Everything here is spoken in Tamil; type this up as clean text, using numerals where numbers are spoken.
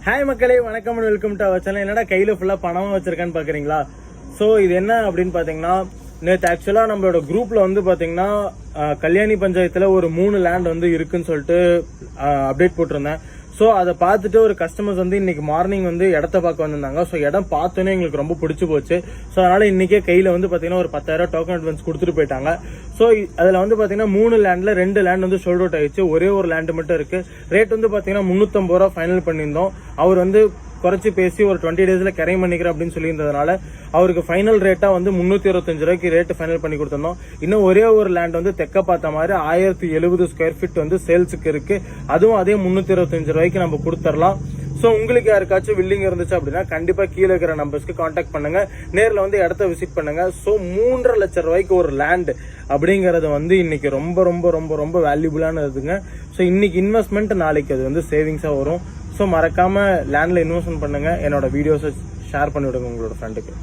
ஹாய் மக்களே, வணக்கம் and welcome to our channel. என்னடா கையில ஃபுல்லா பணமா வச்சிருக்கேன்னு பாக்குறீங்களா? ஸோ இது என்ன அப்படின்னு பாத்தீங்கன்னா, நேற்று ஆக்சுவலா நம்மளோட குரூப்ல வந்து பாத்தீங்கன்னா கல்யாணி பஞ்சாயத்துல ஒரு 3 லேண்ட் வந்து இருக்குன்னு சொல்லிட்டு அப்டேட் போட்டிருந்தேன். ஸோ அதை பார்த்துட்டு ஒரு கஸ்டமர்ஸ் வந்து இன்னைக்கு மார்னிங் வந்து இடத்த பார்க்க வந்திருந்தாங்க. ஸோ இடம் பார்த்தோன்னே எங்களுக்கு ரொம்ப பிடிச்சி போச்சு. ஸோ அதனால இன்னைக்கே கையில வந்து பாத்தீங்கன்னா ஒரு 10,000 டோக்கன் அட்வான்ஸ் கொடுத்துட்டு போயிட்டாங்க. ஸோ அதுல வந்து பாத்தீங்கன்னா 3 லேண்ட்ல 2 லேண்ட் வந்து சோல்ட் அவுட் ஆயிடுச்சு. ஒரே ஒரு லேண்ட் மட்டும் இருக்கு. ரேட் வந்து பாத்தீங்கன்னா 350 ரூபா ஃபைனல் பண்ணியிருந்தோம். அவர் வந்து குறைச்சி பேசி ஒரு 20 டேஸ்ல கரை பண்ணிக்கிறேன் அப்படின்னு சொல்லியிருந்ததுனால அவருக்கு ஃபைனல் ரேட்டா வந்து 325 ரூபாய்க்கு ரேட் ஃபைனல் பண்ணி கொடுத்திருந்தோம். இன்னும் ஒரே ஒரு லேண்ட் வந்து தெக்க பார்த்த மாதிரி 1070 ஸ்கொயர் ஃபீட் வந்து சேல்ஸுக்கு இருக்கு. அதுவும் அதே 325 ரூபாய்க்கு நம்ம கொடுத்துடலாம். ஸோ உங்களுக்கு யாருக்காச்சும் வில்லிங் இருந்துச்சு அப்படின்னா கண்டிப்பா கீழே இருக்கிற நம்பர்ஸ்க்கு கான்டாக்ட் பண்ணுங்க. நேரில் வந்து இடத்த விசிட் பண்ணுங்க. ஸோ 3.5 லட்சம் ரூபாய்க்கு ஒரு லேண்ட் அப்படிங்கறது வந்து இன்னைக்கு ரொம்ப ரொம்ப ரொம்ப ரொம்ப வேல்யூபிளான இதுங்க. ஸோ இன்னைக்கு இன்வெஸ்ட்மெண்ட், நாளைக்கு அது வந்து சேவிங்ஸா வரும். ஸோ மறக்காம லேண்ட்ல இன்வெஸ்ட்மெண்ட் பண்ணுங்க. என்னோட வீடியோஸை ஷேர் பண்ணி விடுங்க உங்களோட ஃப்ரெண்டுக்கு.